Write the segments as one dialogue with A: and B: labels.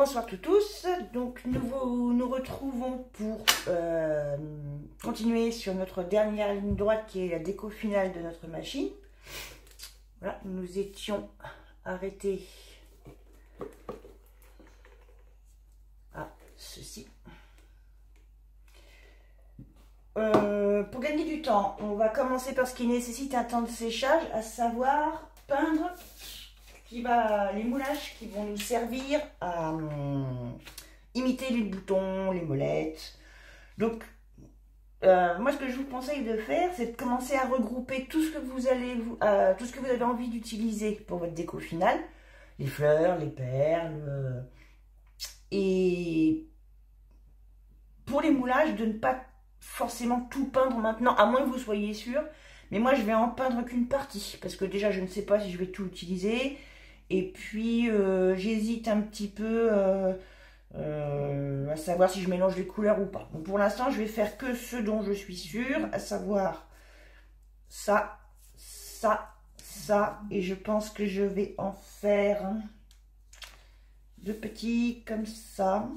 A: Bonsoir à tous. Donc nous retrouvons pour continuer sur notre dernière ligne droite qui est la déco finale de notre machine. Voilà, nous étions arrêtés à ceci. Pour gagner du temps, on va commencer par ce qui nécessite un temps de séchage, à savoir peindre les moulages qui vont nous servir à imiter les boutons, les molettes. Donc, moi, ce que je vous conseille de faire, c'est de commencer à regrouper tout ce que vous avez envie d'utiliser pour votre déco finale. Les fleurs, les perles. Et pour les moulages, de ne pas forcément tout peindre maintenant, à moins que vous soyez sûr. Mais moi, je vais en peindre qu'une partie, parce que déjà, je ne sais pas si je vais tout utiliser. Et puis, j'hésite un petit peu à savoir si je mélange les couleurs ou pas. Donc, pour l'instant, je vais faire que ce dont je suis sûre, à savoir ça, ça, ça. Et je pense que je vais en faire deux petits comme ça.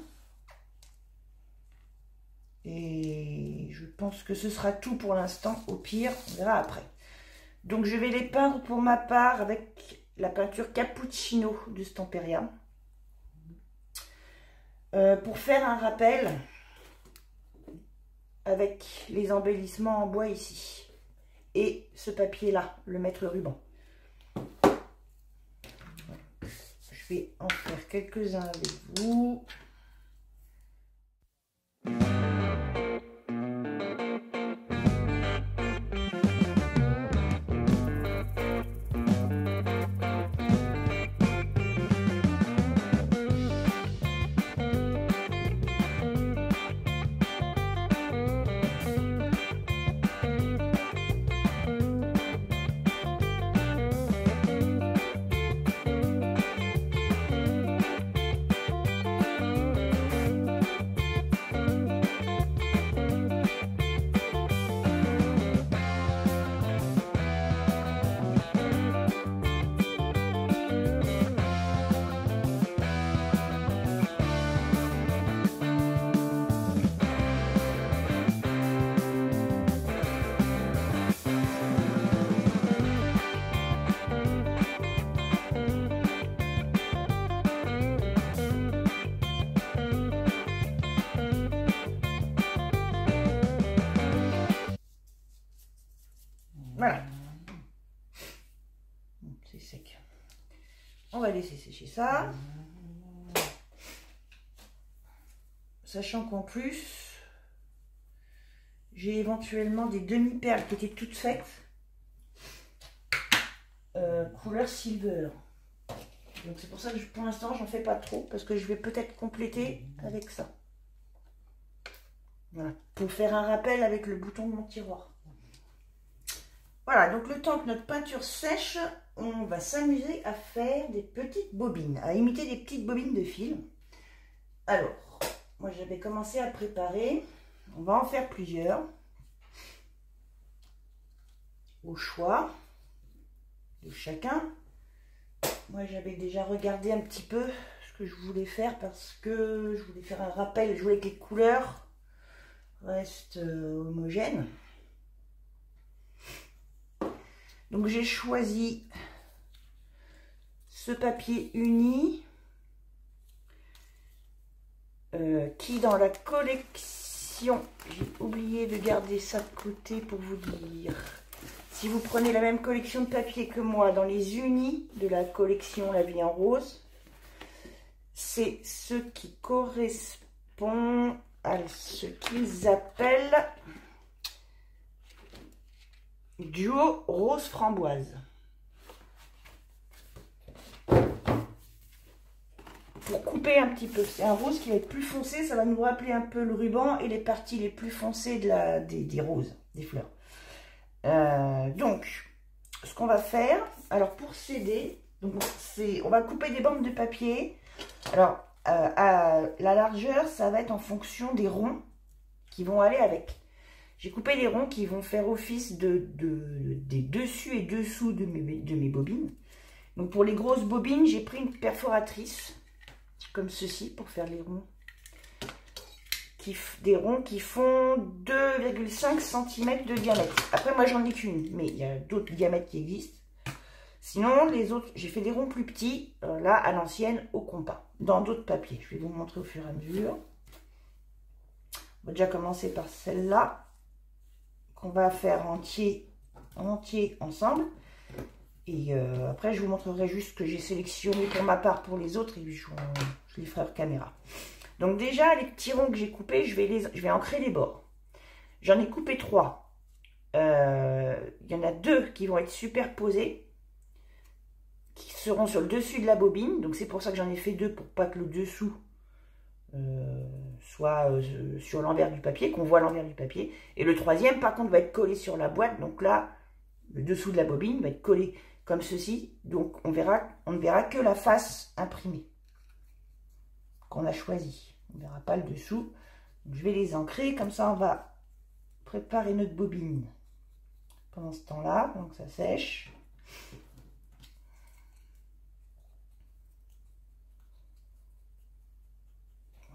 A: Et je pense que ce sera tout pour l'instant. Au pire, on verra après. Donc, je vais les peindre pour ma part avec la peinture Cappuccino de Stamperia. Pour faire un rappel avec les embellissements en bois ici. Et ce papier-là, le maître ruban. Je vais en faire quelques-uns avec vous. Voilà. C'est sec. On va laisser sécher ça. Sachant qu'en plus, j'ai éventuellement des demi-perles qui étaient toutes faites. Couleur silver. Donc c'est pour ça que pour l'instant, j'en fais pas trop. Parce que je vais peut-être compléter avec ça. Voilà. Pour faire un rappel avec le bouton de mon tiroir. Voilà, donc le temps que notre peinture sèche, on va s'amuser à faire des petites bobines, à imiter des petites bobines de fil. Alors, moi j'avais commencé à préparer, on va en faire plusieurs, au choix de chacun. Moi j'avais déjà regardé un petit peu ce que je voulais faire parce que je voulais faire un rappel, je voulais que les couleurs restent homogènes. Donc j'ai choisi ce papier uni qui dans la collection, j'ai oublié de garder ça de côté pour vous dire, si vous prenez la même collection de papier que moi dans les unis de la collection La Vie en Rose, c'est ce qui correspond à ce qu'ils appellent duo rose framboise. Pour couper un petit peu, c'est un rose qui va être plus foncé, ça va nous rappeler un peu le ruban et les parties les plus foncées des roses, des fleurs. Donc, ce qu'on va faire, alors pour s'aider, on va couper des bandes de papier. Alors, à la largeur, ça va être en fonction des ronds qui vont aller avec. J'ai coupé des ronds qui vont faire office des dessus et dessous de mes bobines. Donc pour les grosses bobines, j'ai pris une perforatrice comme ceci, pour faire les ronds. Des ronds qui font 2,5 cm de diamètre. Après, moi, j'en ai qu'une, mais il y a d'autres diamètres qui existent. Sinon, les autres, j'ai fait des ronds plus petits, là, à l'ancienne, au compas, dans d'autres papiers. Je vais vous montrer au fur et à mesure. On va déjà commencer par celle-là, qu'on va faire entier ensemble. Et après, je vous montrerai juste ce que j'ai sélectionné pour ma part pour les autres, et je les ferai hors caméra. Donc déjà, les petits ronds que j'ai coupés, je vais ancrer les bords. J'en ai coupé 3. Il y en a 2 qui vont être superposés, qui seront sur le dessus de la bobine. Donc c'est pour ça que j'en ai fait 2, pour pas que le dessous soit sur l'envers du papier, qu'on voit l'envers du papier. Et le 3e, par contre, va être collé sur la boîte. Donc là, le dessous de la bobine va être collé comme ceci. Donc on ne verra que la face imprimée qu'on a choisie. On ne verra pas le dessous. Donc, je vais les ancrer. Comme ça, on va préparer notre bobine pendant ce temps-là. Donc ça sèche.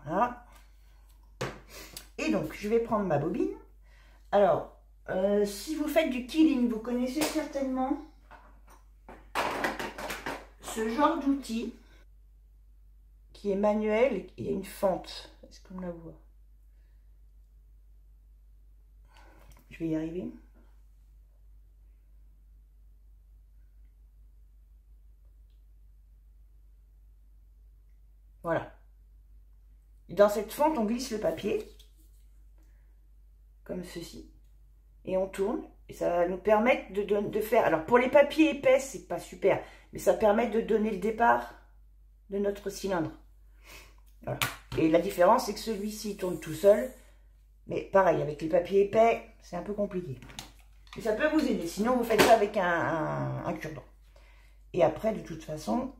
A: Voilà. Et donc, je vais prendre ma bobine. Alors, si vous faites du quilling, vous connaissez certainement ce genre d'outil qui est manuel et il y a une fente. Est-ce qu'on la voit? Je vais y arriver. Voilà. Et dans cette fente, on glisse le papier, comme ceci, et on tourne. Et ça va nous permettre de faire... Alors, pour les papiers épais, c'est pas super, mais ça permet de donner le départ de notre cylindre. Voilà. Et la différence, c'est que celui-ci tourne tout seul. Mais pareil, avec les papiers épais, c'est un peu compliqué. Mais ça peut vous aider. Sinon, vous faites ça avec un cure-dent. Et après, de toute façon,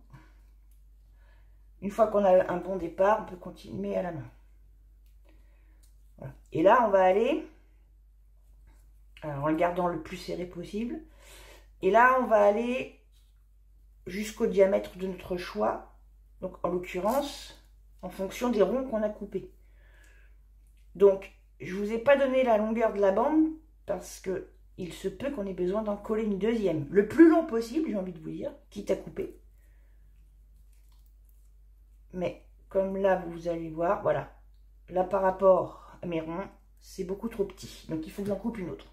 A: une fois qu'on a un bon départ, on peut continuer à la main. Voilà. Et là, on va aller... Alors, en le gardant le plus serré possible. Et là, on va aller jusqu'au diamètre de notre choix. Donc, en l'occurrence, en fonction des ronds qu'on a coupés. Donc, je ne vous ai pas donné la longueur de la bande parce que il se peut qu'on ait besoin d'en coller une deuxième. Le plus long possible, j'ai envie de vous dire, quitte à couper. Mais, comme là, vous allez voir, voilà. Là, par rapport à mes ronds, c'est beaucoup trop petit. Donc, il faut que j'en coupe une autre.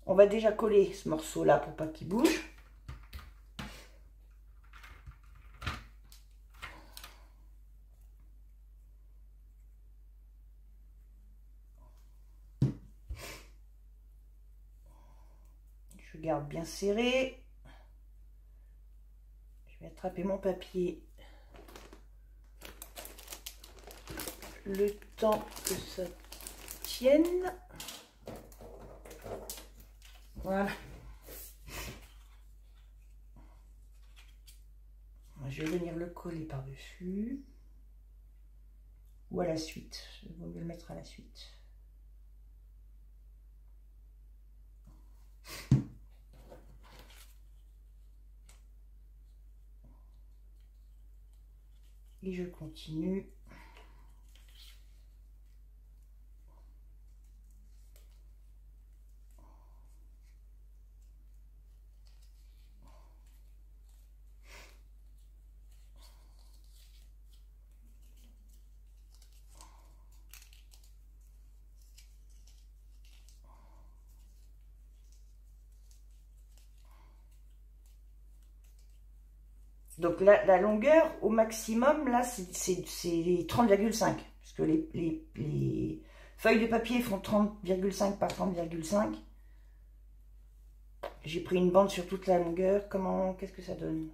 A: On va déjà coller ce morceau-là pour pas qu'il bouge. Je garde bien serré. Je vais attraper mon papier le temps que ça tienne. Voilà. Je vais venir le coller par-dessus. Ou à la suite. Je vais mieux le mettre à la suite. Et je continue. Donc la longueur au maximum, là, c'est 30,5. Parce que les feuilles de papier font 30,5 par 30,5. J'ai pris une bande sur toute la longueur. Qu'est-ce que ça donne?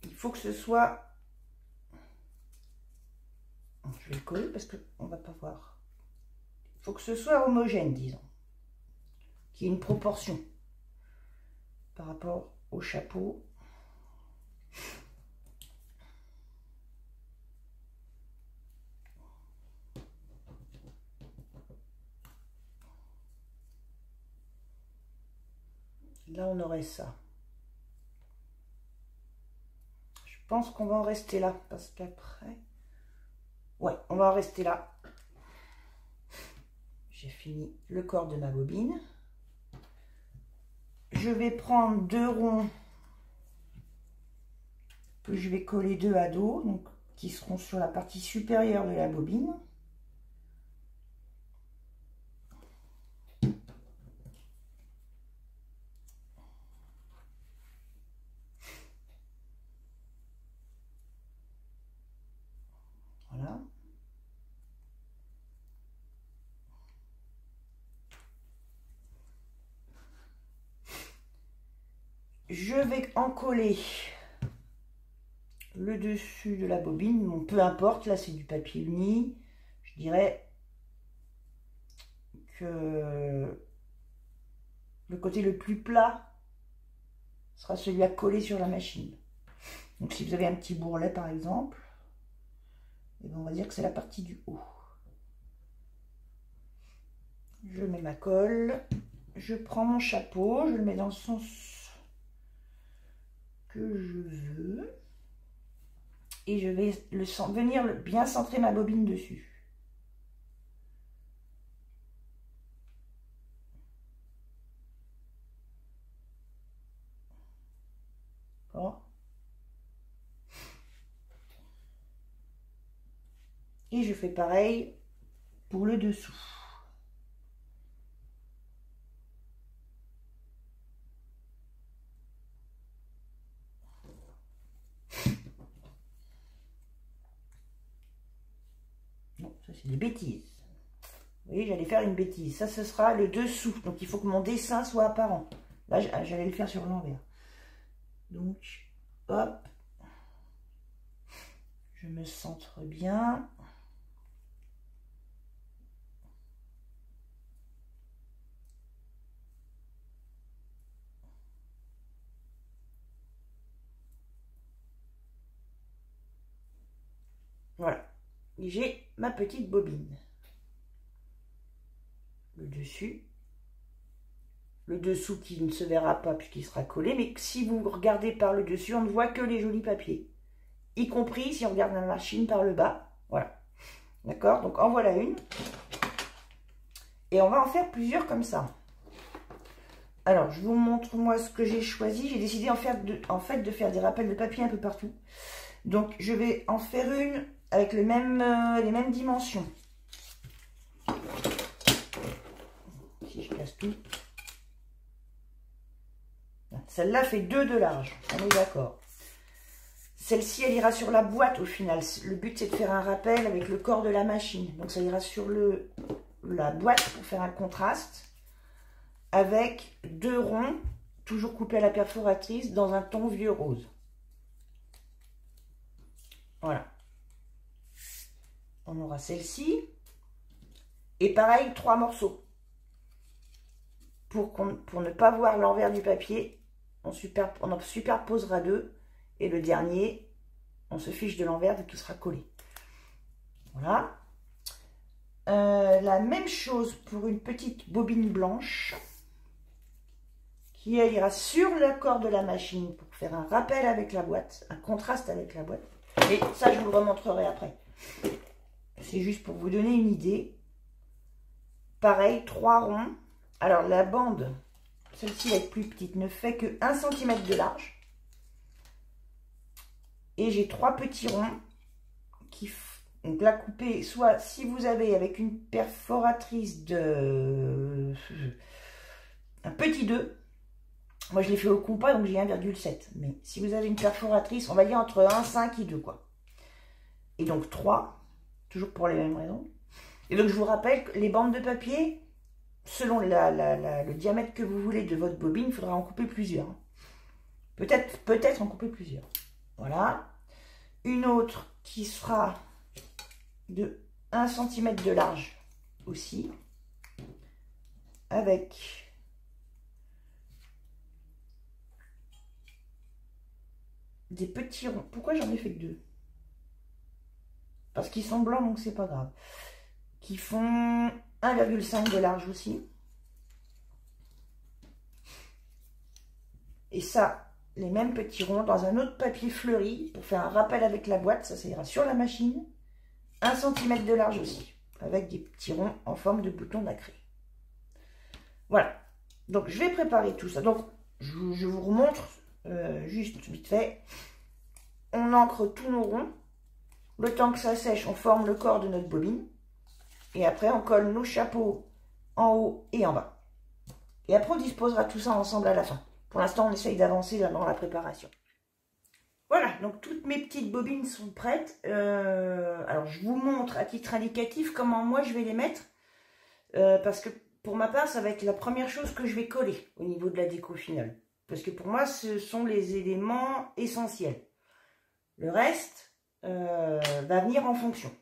A: Il faut que ce soit... Je vais le coller parce qu'on ne va pas voir. Il faut que ce soit homogène, disons. Qu'il y ait une proportion par rapport au chapeau. Là, on aurait ça. pense qu'on va en rester là, parce qu'après... Ouais, on va en rester là. J'ai fini le corps de ma bobine. Je vais prendre 2 ronds que je vais coller dos à dos, donc qui seront sur la partie supérieure de la bobine. Voilà. Je vais en coller le dessus de la bobine, bon, peu importe, là c'est du papier uni, je dirais que le côté le plus plat sera celui à coller sur la machine. Donc si vous avez un petit bourrelet par exemple, et bien on va dire que c'est la partie du haut. Je mets ma colle, je prends mon chapeau, je le mets dans le sens que je veux. Et je vais venir bien centrer ma bobine dessus. Bon. Et je fais pareil pour le dessous. Non, ça c'est des bêtises. Vous voyez, j'allais faire une bêtise. Ça, ce sera le dessous. Donc, il faut que mon dessin soit apparent. Là, j'allais le faire sur l'envers. Donc, hop. Je me centre bien. Voilà. J'ai ma petite bobine. Le dessus. Le dessous qui ne se verra pas puisqu'il sera collé. Mais si vous regardez par le dessus, on ne voit que les jolis papiers. Y compris si on regarde la machine par le bas. Voilà. D'accord? Donc en voilà une. Et on va en faire plusieurs comme ça. Alors, je vous montre moi ce que j'ai choisi. J'ai décidé en fait de faire des rappels de papier un peu partout. Donc, je vais en faire une avec les mêmes dimensions. Si je casse tout. Celle-là fait 2 de large. On est d'accord. Celle-ci, elle ira sur la boîte au final. Le but, c'est de faire un rappel avec le corps de la machine. Donc, ça ira sur la boîte pour faire un contraste. Avec 2 ronds, toujours coupés à la perforatrice, dans un ton vieux rose. Voilà. On aura celle-ci. Et pareil, 3 morceaux. Pour ne pas voir l'envers du papier, on en superposera 2. Et le dernier, on se fiche de l'envers qui sera collé. Voilà. La même chose pour une petite bobine blanche. Qui ira sur le corps de la machine pour faire un rappel avec la boîte, un contraste avec la boîte. Et ça, je vous le remontrerai après. C'est juste pour vous donner une idée. Pareil, 3 ronds. Alors, la bande, celle-ci va être plus petite, ne fait que 1 cm de large. Et j'ai 3 petits ronds qui... Donc, la couper, soit si vous avez avec une perforatrice de... un petit 2. Moi, je l'ai fait au compas, donc j'ai 1,7. Mais si vous avez une perforatrice, on va dire entre 1,5 et 2, quoi. Et donc 3, toujours pour les mêmes raisons. Et donc, je vous rappelle que les bandes de papier, selon le diamètre que vous voulez de votre bobine, il faudra en couper plusieurs. Peut-être en couper plusieurs. Voilà. Une autre qui sera de 1 cm de large aussi. Avec... des petits ronds. Pourquoi j'en ai fait que 2? Parce qu'ils sont blancs, donc c'est pas grave. Qui font 1,5 de large aussi. Et ça, les mêmes petits ronds dans un autre papier fleuri pour faire un rappel avec la boîte. Ça ira sur la machine. 1 cm de large aussi, avec des petits ronds en forme de bouton nacré. Voilà. Donc, je vais préparer tout ça. Donc, je vous remontre juste vite fait. On encre tous nos ronds. Le temps que ça sèche, on forme le corps de notre bobine. Et après, on colle nos chapeaux en haut et en bas. Et après, on disposera tout ça ensemble à la fin. Pour l'instant, on essaye d'avancer dans la préparation. Voilà, donc toutes mes petites bobines sont prêtes. Alors, je vous montre à titre indicatif comment moi je vais les mettre. Parce que pour ma part, ça va être la première chose que je vais coller au niveau de la déco finale. Parce que pour moi, ce sont les éléments essentiels. Le reste va venir en fonction.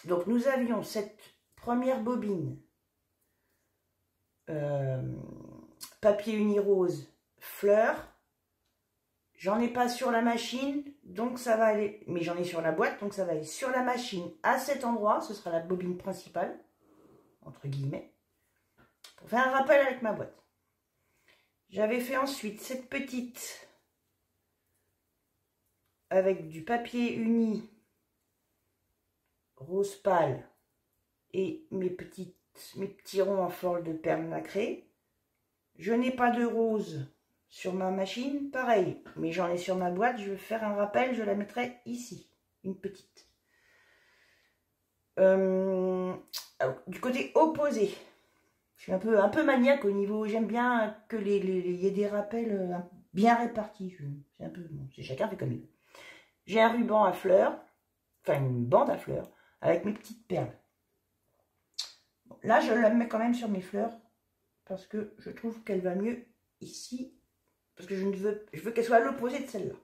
A: Donc, nous avions cette première bobine papier uni rose fleur. J'en ai pas sur la machine, donc ça va aller, mais j'en ai sur la boîte, donc ça va aller sur la machine à cet endroit. Ce sera la bobine principale, entre guillemets, pour faire un rappel avec ma boîte. J'avais fait ensuite cette petite avec du papier uni rose pâle et mes petits ronds en forme de perles nacrées. Je n'ai pas de rose sur ma machine, pareil, mais j'en ai sur ma boîte. Je vais faire un rappel, je la mettrai ici, une petite. Du côté opposé, je suis un peu maniaque au niveau, j'aime bien que y ait des rappels bien répartis. C'est un peu, bon, chacun fait comme il veut. J'ai un ruban à fleurs, enfin une bande à fleurs, avec mes petites perles. Bon, là, je la mets quand même sur mes fleurs, parce que je trouve qu'elle va mieux ici, parce que je veux qu'elle soit à l'opposé de celle-là.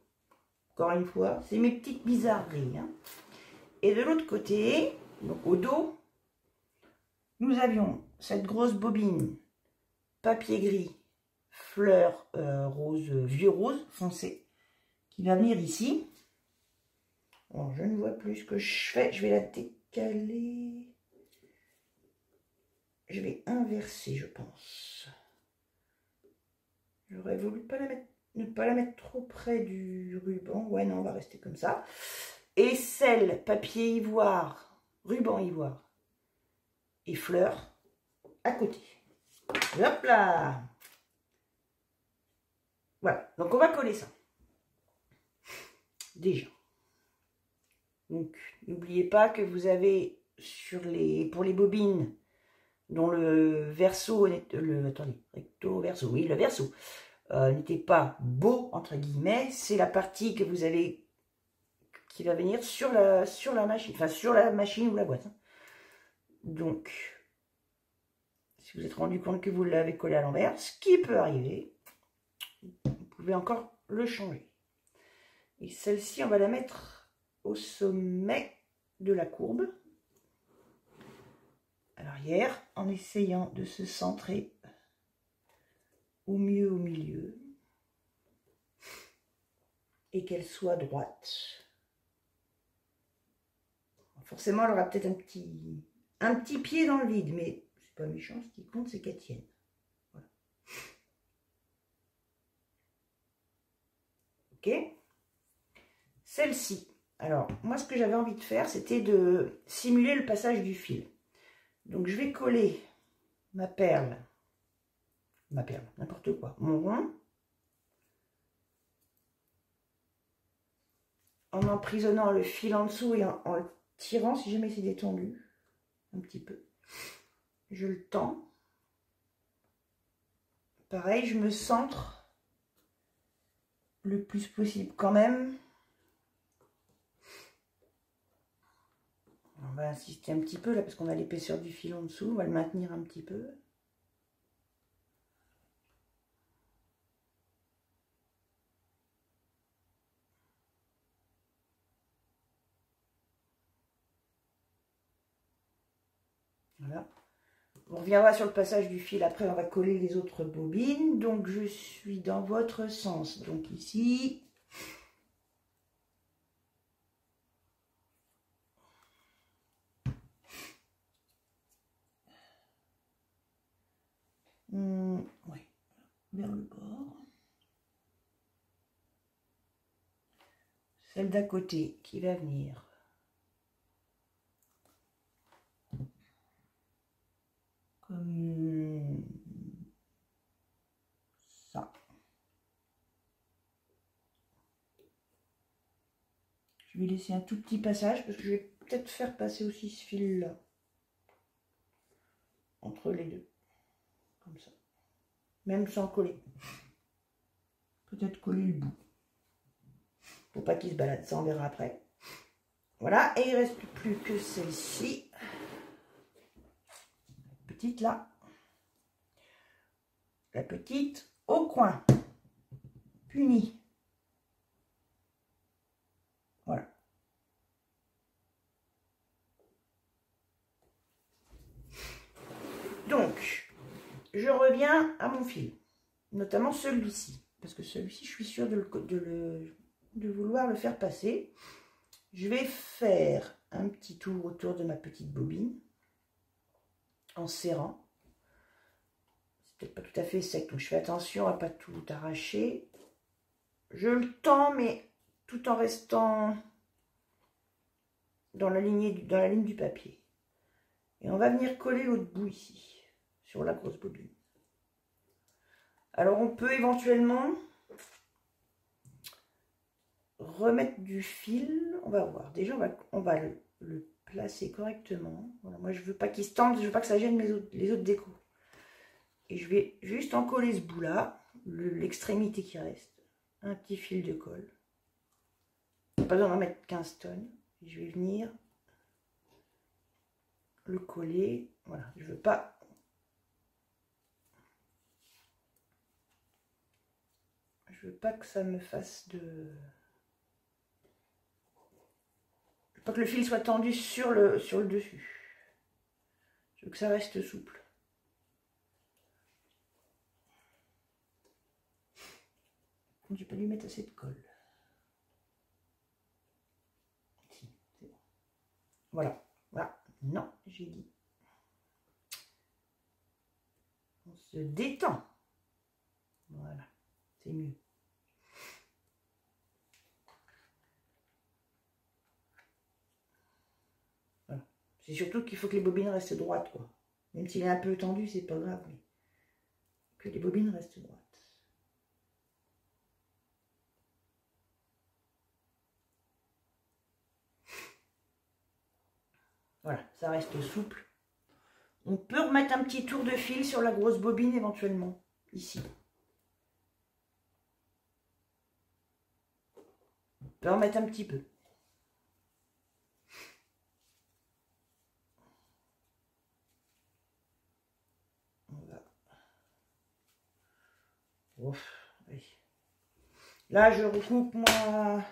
A: Encore une fois, c'est mes petites bizarreries. Hein. Et de l'autre côté, donc au dos, nous avions cette grosse bobine papier gris, fleur rose, vieux rose foncé, qui va venir ici. Bon, je ne vois plus ce que je fais. Je vais la décaler. Je vais inverser, je pense. J'aurais voulu ne pas la mettre trop près du ruban. Ouais, non, on va rester comme ça. Et celle, papier ivoire, ruban ivoire et fleurs à côté. Hop là! Voilà, donc on va coller ça. Déjà. Donc, n'oubliez pas que vous avez pour les bobines dont le verso, attendez, recto, verso, oui, le verso n'était pas beau, entre guillemets, c'est la partie que vous avez, qui va venir sur la machine, enfin sur la machine ou la boîte. Hein. Donc, si vous êtes rendu compte que vous l'avez collé à l'envers, ce qui peut arriver, vous pouvez encore le changer. Et celle-ci, on va la mettre au sommet de la courbe, à l'arrière, en essayant de se centrer au mieux au milieu et qu'elle soit droite. Forcément, elle aura peut-être un petit pied dans le vide, mais c'est pas méchant, ce qui compte, c'est qu'elle tienne. Voilà. Ok. Celle-ci. Alors, moi, ce que j'avais envie de faire, c'était de simuler le passage du fil. Donc, je vais coller ma perle, n'importe quoi, mon rond, en emprisonnant le fil en dessous et en le tirant, si jamais c'est détendu, un petit peu. Je le tends. Pareil, je me centre le plus possible quand même. On va insister un petit peu là parce qu'on a l'épaisseur du fil en dessous. On va le maintenir un petit peu. Voilà. On reviendra sur le passage du fil. Après, on va coller les autres bobines. Donc, je suis dans votre sens. Donc, ici. Oui, vers le bord. celle d'à côté qui va venir comme ça. Je vais laisser un tout petit passage parce que je vais peut-être faire passer aussi ce fil là entre les deux, comme ça, même sans coller. Peut-être coller le bout pour pas qu'il se balade, ça on verra après. Voilà, et il ne reste plus que celle-ci, petite là, la petite au coin, punie. Voilà. Donc, je reviens à mon fil, notamment celui-ci, parce que celui-ci, je suis sûre de vouloir le faire passer. Je vais faire un petit tour autour de ma petite bobine, en serrant. C'est peut-être pas tout à fait sec, donc je fais attention à ne pas tout arracher. Je le tends, mais tout en restant dans la ligne du papier. Et on va venir coller l'autre bout ici, sur la grosse bobine. Alors on peut éventuellement remettre du fil, on va voir. Déjà on va le placer correctement. Voilà, moi je veux pas qu'il se tende, je veux pas que ça gêne les autres décos. Et je vais juste en coller ce bout là, l'extrémité qui reste. Un petit fil de colle. Pas besoin d'en mettre 15 tonnes. Je vais venir le coller. Voilà, je veux pas que ça me fasse de... Je veux pas que le fil soit tendu sur le dessus. Je veux que ça reste souple. Je vais pas lui mettre assez de colle. Si, c'est bon. Voilà. Voilà. Non, j'ai dit. On se détend. Voilà. C'est mieux. Voilà. C'est surtout qu'il faut que les bobines restent droites, quoi. Même s'il est un peu tendu, c'est pas grave, mais que les bobines restent droites. Voilà, ça reste souple. On peut remettre un petit tour de fil sur la grosse bobine éventuellement, ici. On peut en mettre un petit peu. Ouf, oui. Là, je recoupe moi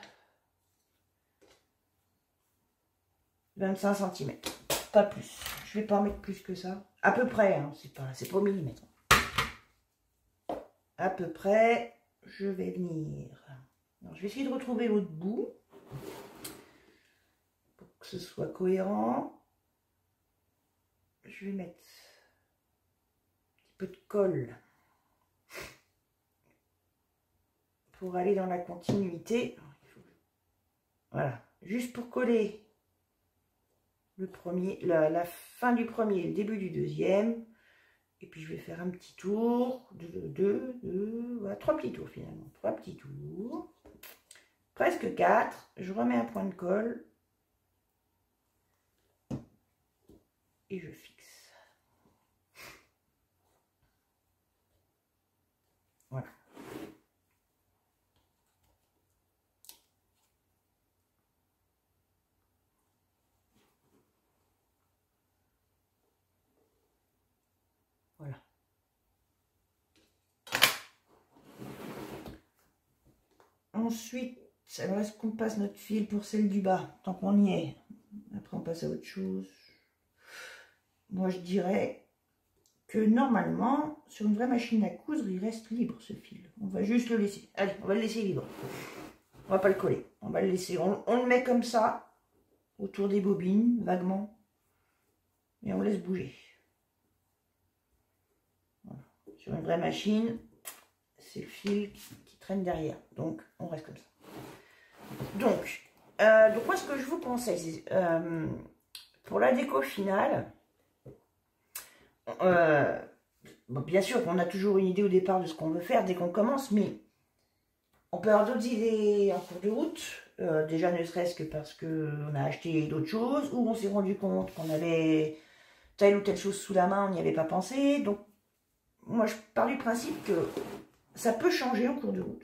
A: 25 cm. Pas plus. Je vais pas en mettre plus que ça. À peu près, hein, c'est pas au millimètre. À peu près, je vais venir. Alors, je vais essayer de retrouver l'autre bout pour que ce soit cohérent. Je vais mettre un petit peu de colle pour aller dans la continuité. Voilà, juste pour coller le premier, la fin du premier et le début du deuxième. Et puis je vais faire un petit tour, voilà, 3 petits tours finalement, 3 petits tours, presque 4. Je remets un point de colle et je fixe. Voilà. Voilà. Ensuite, alors est-ce qu'on passe notre fil pour celle du bas, tant qu'on y est. Après on passe à autre chose. Moi je dirais que normalement, sur une vraie machine à coudre, il reste libre ce fil. On va juste le laisser. Allez, on va le laisser libre. On va pas le coller. On va le laisser. On le met comme ça, autour des bobines, vaguement. Et on laisse bouger. Voilà. Sur une vraie machine, c'est le fil qui traîne derrière. Donc, on reste comme ça. Donc moi, ce que je vous conseille, c'est pour la déco finale, bon, bien sûr qu'on a toujours une idée au départ de ce qu'on veut faire dès qu'on commence, mais on peut avoir d'autres idées en cours de route, déjà ne serait-ce que parce qu'on a acheté d'autres choses, ou on s'est rendu compte qu'on avait telle ou telle chose sous la main, on n'y avait pas pensé. Donc, moi, je pars du principe que ça peut changer en cours de route.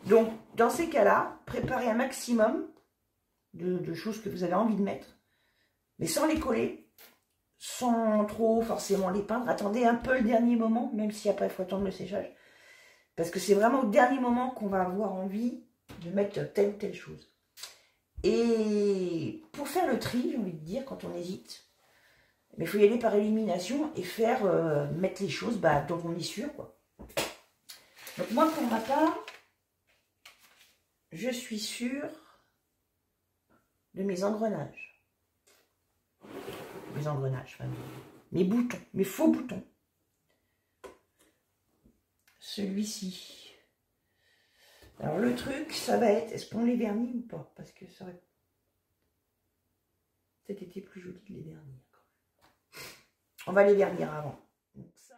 A: Donc, dans ces cas-là, préparez un maximum de choses que vous avez envie de mettre, mais sans les coller, sans trop forcément les peindre. Attendez un peu le dernier moment, même si après il faut attendre le séchage. Parce que c'est vraiment au dernier moment qu'on va avoir envie de mettre telle ou telle chose. Et pour faire le tri, j'ai envie de dire, quand on hésite, mais il faut y aller par élimination et faire mettre les choses dont on est sûr, quoi. Donc moi, pour ma part, je suis sûre de mes engrenages. Mes engrenages, enfin, mes boutons, mes faux boutons. Celui-ci. Alors le truc, ça va être, est-ce qu'on les vernit ou pas? Parce que ça aurait peut-être été plus joli de les vernir. On va les vernir avant. Donc ça.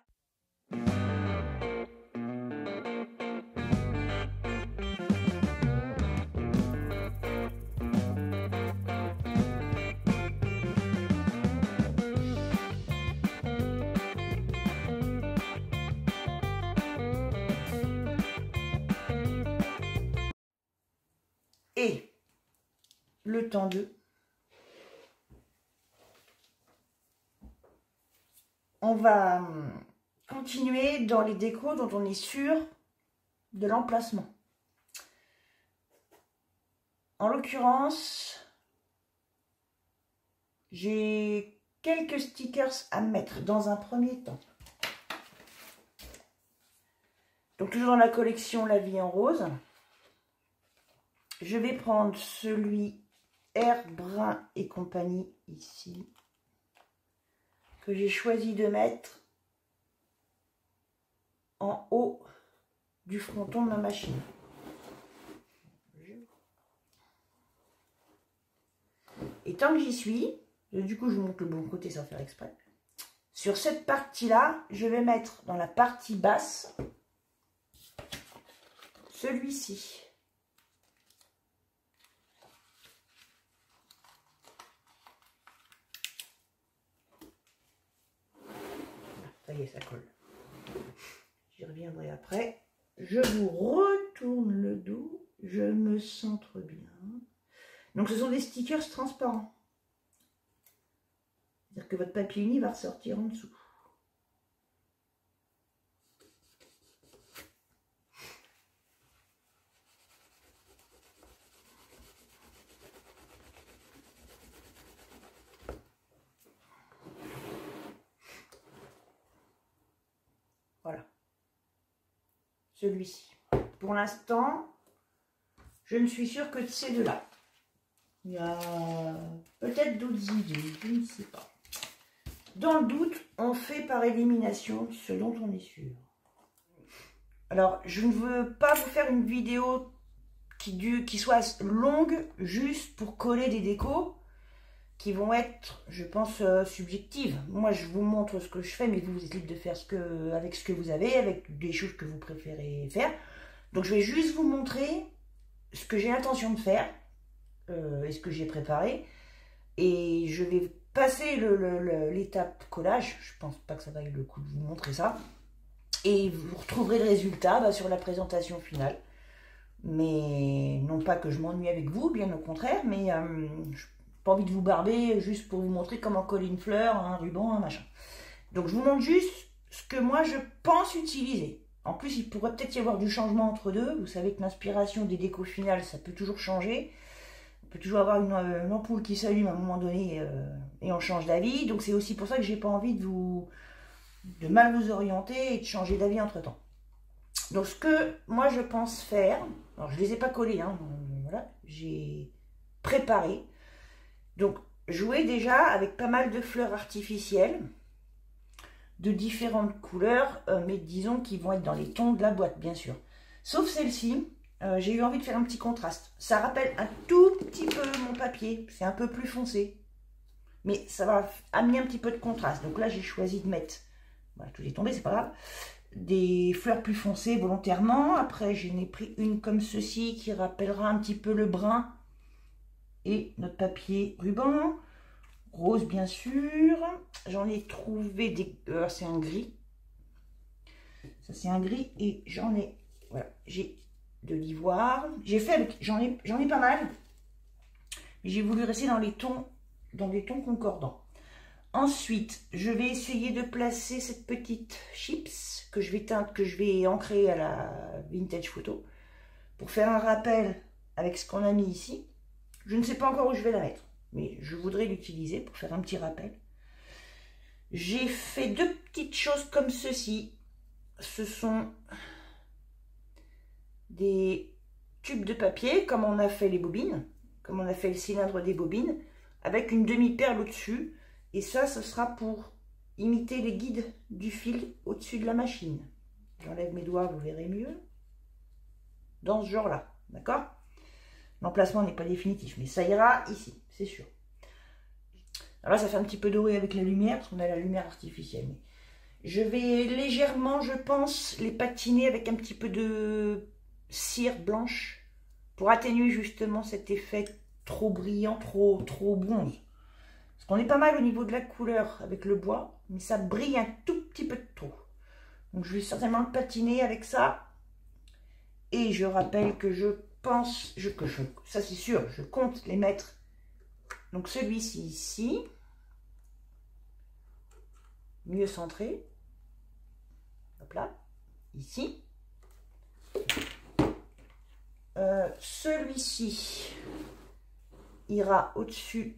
A: Et le temps de, on va continuer dans les décos dont on est sûr de l'emplacement. En l'occurrence, j'ai quelques stickers à mettre dans un premier temps. Donc toujours dans la collection La Vie en Rose. Je vais prendre celui Air Brun et compagnie ici, que j'ai choisi de mettre en haut du fronton de ma machine. Et tant que j'y suis, du coup je vous montre le bon côté sans faire exprès. Sur cette partie-là, je vais mettre dans la partie basse celui-ci. Ça y est, ça colle. J'y reviendrai après. Je vous retourne le dos. Je me centre bien. Donc, ce sont des stickers transparents. C'est-à-dire que votre papier uni va ressortir en dessous. Voilà. Celui-ci. Pour l'instant, je ne suis sûre que de ces deux-là. Il y a peut-être d'autres idées, je ne sais pas. Dans le doute, on fait par élimination ce dont on est sûr. Alors, je ne veux pas vous faire une vidéo qui soit longue juste pour coller des décos qui vont être, je pense, subjectives. Moi, je vous montre ce que je fais, mais vous êtes libre de faire avec ce que vous avez, avec des choses que vous préférez faire. Donc, je vais juste vous montrer ce que j'ai l'intention de faire et ce que j'ai préparé. Et je vais passer l'étape collage. Je pense pas que ça vaille le coup de vous montrer ça. Et vous retrouverez le résultat sur la présentation finale. Mais non pas que je m'ennuie avec vous, bien au contraire, mais je n'ai pas envie de vous barber juste pour vous montrer comment coller une fleur, un ruban, un machin. Donc je vous montre juste ce que moi je pense utiliser. En plus, il pourrait peut-être y avoir du changement entre deux. Vous savez que l'inspiration des décos finales, ça peut toujours changer. On peut toujours avoir une ampoule qui s'allume à un moment donné et on change d'avis. Donc c'est aussi pour ça que j'ai pas envie de mal vous orienter et de changer d'avis entre temps. Donc ce que moi je pense faire, alors je ne les ai pas collés, hein, voilà, j'ai préparé. Donc jouer déjà avec pas mal de fleurs artificielles de différentes couleurs, mais disons qui vont être dans les tons de la boîte bien sûr. Sauf celle-ci, j'ai eu envie de faire un petit contraste. Ça rappelle un tout petit peu mon papier. C'est un peu plus foncé. Mais ça va amener un petit peu de contraste. Donc là, j'ai choisi de mettre, voilà, tout est tombé, c'est pas grave, des fleurs plus foncées volontairement. Après, j'en ai pris une comme ceci qui rappellera un petit peu le brun. Et notre papier ruban. Rose, bien sûr. J'en ai trouvé des... c'est un gris. Ça, c'est un gris. Et j'en ai... Voilà, j'ai de l'ivoire. J'ai fait avec... J'en ai pas mal. Mais j'ai voulu rester dans les tons concordants. Ensuite, je vais essayer de placer cette petite chips que je vais ancrer à la vintage photo pour faire un rappel avec ce qu'on a mis ici. Je ne sais pas encore où je vais la mettre, mais je voudrais l'utiliser pour faire un petit rappel. J'ai fait deux petites choses comme ceci. Ce sont des tubes de papier, comme on a fait les bobines, comme on a fait le cylindre des bobines, avec une demi-perle au-dessus. Et ça, ce sera pour imiter les guides du fil au-dessus de la machine. J'enlève mes doigts, vous verrez mieux. Dans ce genre-là, d'accord? L'emplacement n'est pas définitif, mais ça ira ici, c'est sûr. Alors là, ça fait un petit peu doré avec la lumière, parce qu'on a la lumière artificielle. Mais je vais légèrement, je pense, les patiner avec un petit peu de cire blanche pour atténuer justement cet effet trop brillant, trop bronze. Parce qu'on est pas mal au niveau de la couleur avec le bois, mais ça brille un tout petit peu de trop. Donc je vais certainement le patiner avec ça. Et je rappelle que je pense, ça c'est sûr, je compte les mettre. Donc celui-ci ici, mieux centré. Hop là, ici. Celui-ci ira au-dessus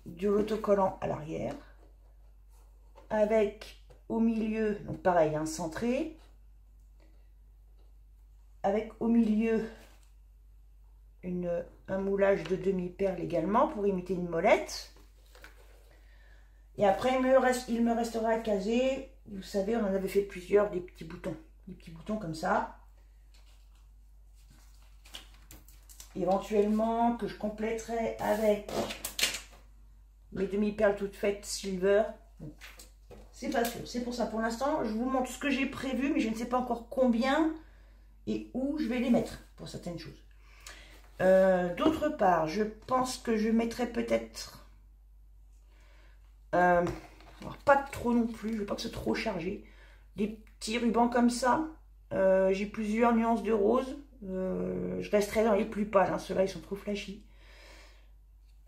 A: de l'autocollant à l'arrière. Avec au milieu, donc pareil, un centré. Avec au milieu un moulage de demi-perle également pour imiter une molette. Et après, il me restera à caser. Vous savez, on en avait fait plusieurs, des petits boutons comme ça. Éventuellement, que je compléterai avec mes demi-perles toutes faites silver. C'est pas sûr, c'est pour ça. Pour l'instant, je vous montre ce que j'ai prévu, mais je ne sais pas encore combien et où je vais les mettre pour certaines choses. D'autre part, je pense que je mettrai peut-être, pas trop non plus, je veux pas que c'est trop chargé, des petits rubans comme ça. J'ai plusieurs nuances de rose. Je resterai dans les plus pâles, hein. Ceux-là ils sont trop flashy.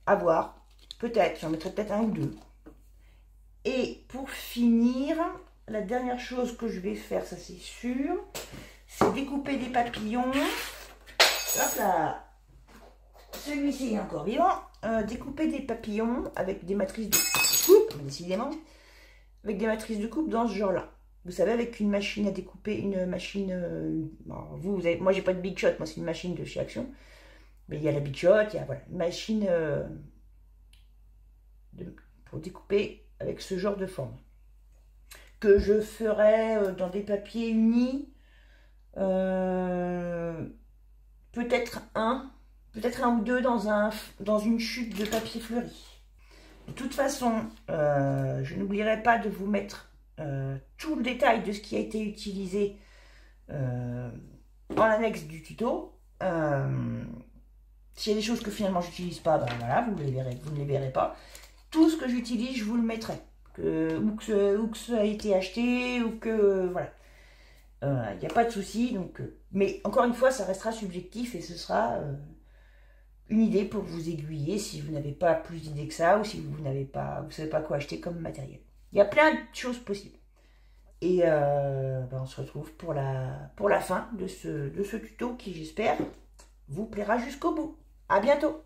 A: À voir, peut-être, j'en mettrai peut-être un ou deux. Et pour finir, la dernière chose que je vais faire, ça c'est sûr, c'est découper des papillons. Hop là, celui-ci est encore vivant. Découper des papillons avec des matrices de coupe, décidément, avec des matrices de coupe dans ce genre-là. Vous savez, avec une machine à découper, une machine... moi, j'ai pas de Big Shot, moi, c'est une machine de chez Action. Mais il y a la Big Shot, il y a voilà, une machine pour découper avec ce genre de forme. Que je ferai dans des papiers unis. Peut-être un ou deux dans une chute de papier fleuri. De toute façon, je n'oublierai pas de vous mettre tout le détail de ce qui a été utilisé en annexe du tuto. S'il y a des choses que finalement j'utilise pas, ben voilà, vous ne les verrez pas. Tout ce que j'utilise, je vous le mettrai. Ou que ça a été acheté, ou que voilà. Il n'y a pas de souci. Donc, mais encore une fois, ça restera subjectif et ce sera une idée pour vous aiguiller si vous n'avez pas plus d'idées que ça ou si vous savez pas quoi acheter comme matériel. Il y a plein de choses possibles. Et on se retrouve pour la fin de ce tuto qui, j'espère, vous plaira jusqu'au bout. À bientôt!